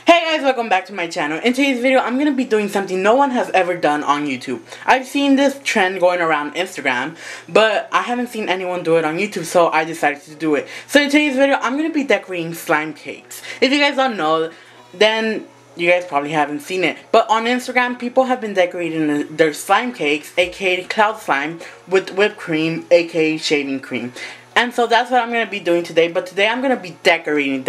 Hey guys, welcome back to my channel. In today's video, I'm going to be doing something no one has ever done on YouTube. I've seen this trend going around Instagram, but I haven't seen anyone do it on YouTube, so I decided to do it. So in today's video, I'm going to be decorating slime cakes. If you guys don't know, then you guys probably haven't seen it. But on Instagram, people have been decorating their slime cakes, aka cloud slime, with whipped cream, aka shaving cream. And so that's what I'm going to be doing today. But today I'm going to be decorating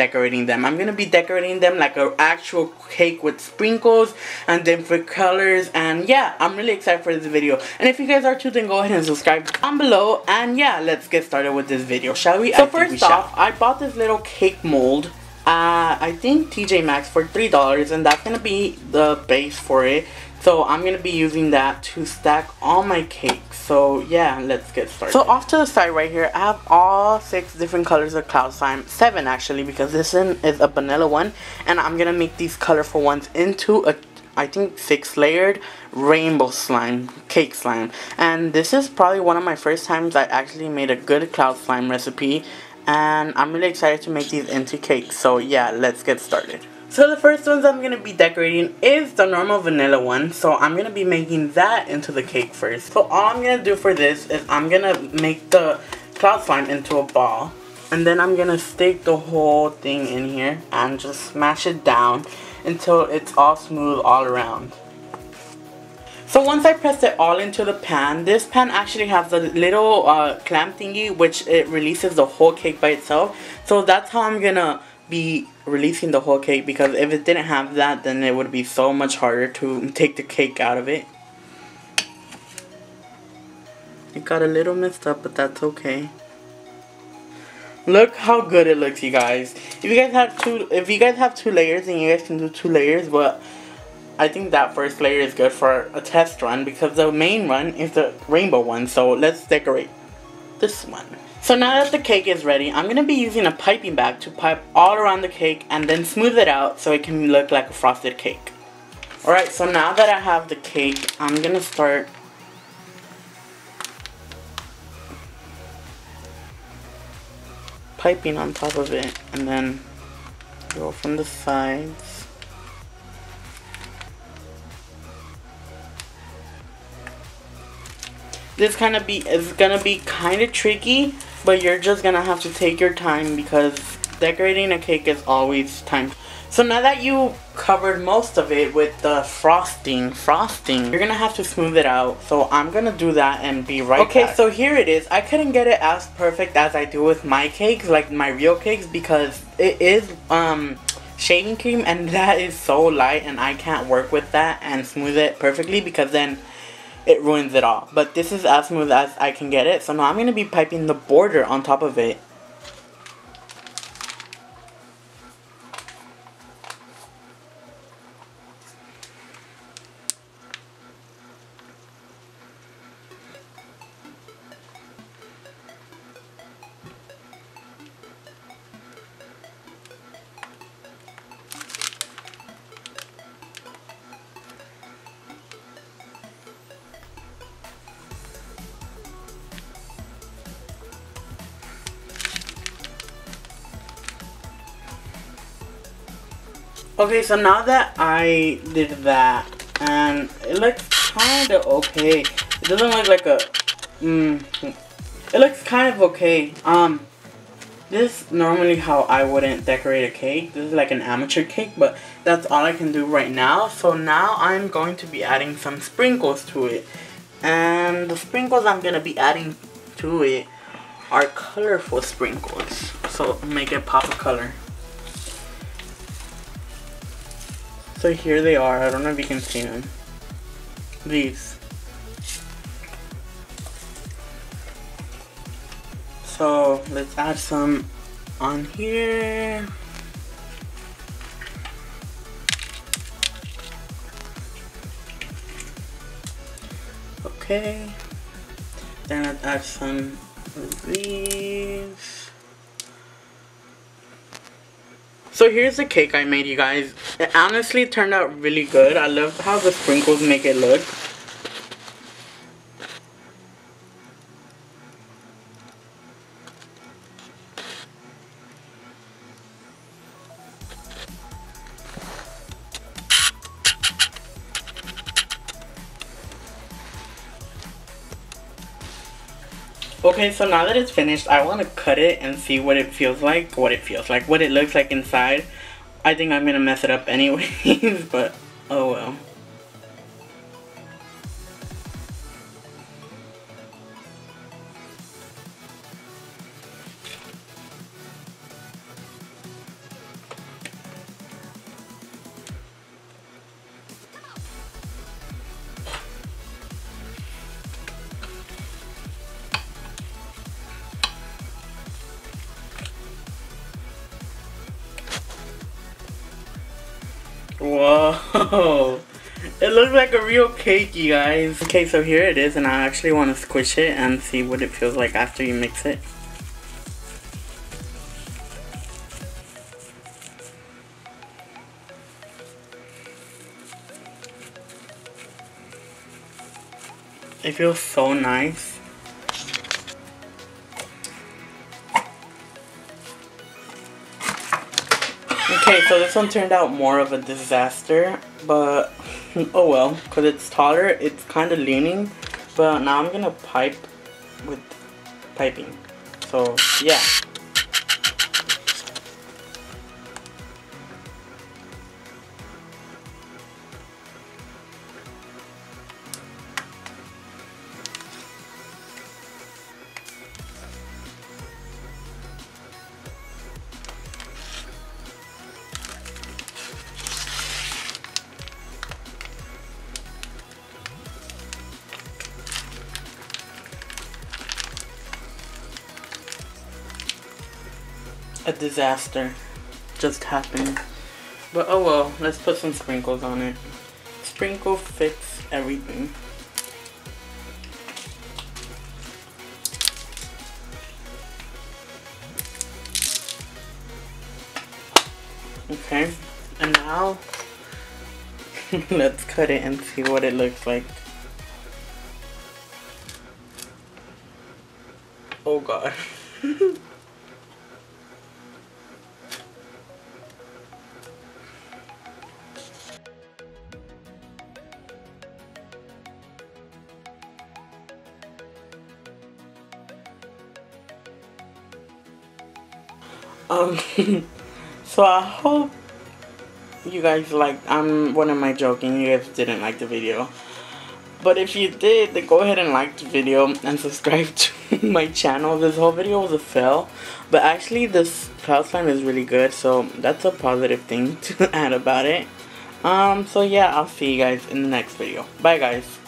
them. I'm going to be decorating them like an actual cake with sprinkles and different colors. And yeah, I'm really excited for this video. And if you guys are too, then go ahead and subscribe down below. And yeah, let's get started with this video, shall we? So first off, I bought this little cake mold. I think TJ Maxx for $3. And that's going to be the base for it. So I'm going to be using that to stack all my cakes. So yeah, let's get started. So off to the side right here, I have all 6 different colors of cloud slime. 7 actually, because this one is a vanilla one. And I'm going to make these colorful ones into a, I think, 6 layered rainbow slime, cake slime. And this is probably one of my first times I actually made a good cloud slime recipe. And I'm really excited to make these into cakes. So yeah, let's get started. So the first ones I'm going to be decorating is the normal vanilla one. So I'm going to be making that into the cake first. So all I'm going to do for this is I'm going to make the cloud slime into a ball. And then I'm going to stick the whole thing in here and just smash it down until it's all smooth all around. So once I press it all into the pan, this pan actually has a little clamp thingy which it releases the whole cake by itself. So that's how I'm going to be releasing the whole cake, because if it didn't have that, then it would be so much harder to take the cake out of it. It got a little messed up, but that's okay. Look how good it looks, you guys. If you guys have two layers, then you guys can do 2 layers, but I think that first layer is good for a test run because the main run is the rainbow one. So let's decorate this one. So now that the cake is ready, I'm going to be using a piping bag to pipe all around the cake and then smooth it out so it can look like a frosted cake. Alright, so now that I have the cake, I'm going to start piping on top of it and then go from the sides. This is gonna be kind of tricky, but you're just gonna have to take your time because decorating a cake is always time. So now that you covered most of it with the frosting, you're gonna have to smooth it out. So I'm gonna do that and be right back. Okay, so here it is. I couldn't get it as perfect as I do with my cakes, like my real cakes, because it is shaving cream and that is so light and I can't work with that and smooth it perfectly because then it ruins it all. But this is as smooth as I can get it. So now I'm going to be piping the border on top of it. Okay, so now that I did that, and it looks kind of okay. It doesn't look like a, it looks kind of okay. This is normally how I wouldn't decorate a cake. This is like an amateur cake, but that's all I can do right now. So now I'm going to be adding some sprinkles to it. And the sprinkles I'm going to be adding to it are colorful sprinkles. So make it pop a color. So here they are. I don't know if you can see them. These. So let's add some on here. Okay. Then let's add some of these. So here's the cake I made, you guys. It honestly turned out really good. I love how the sprinkles make it look. Okay, so now that it's finished, I want to cut it and see what it feels like. What it looks like inside. I think I'm gonna mess it up anyways, but oh well. Whoa, it looks like a real cake, you guys. Okay, so here it is, and I actually want to squish it and see what it feels like after you mix it. It feels so nice. Okay, so this one turned out more of a disaster, but oh well, because it's taller, it's kind of leaning, but now I'm gonna pipe with piping. So yeah. A disaster just happened. But oh well, let's put some sprinkles on it. Sprinkle fix everything. Okay, and now let's cut it and see what it looks like. Oh god. So I hope you guys liked. What am I joking? You guys didn't like the video. But if you did, then go ahead and like the video and subscribe to my channel. This whole video was a fail, but actually this cloud slime is really good, so that's a positive thing to add about it. So yeah, I'll see you guys in the next video. Bye guys.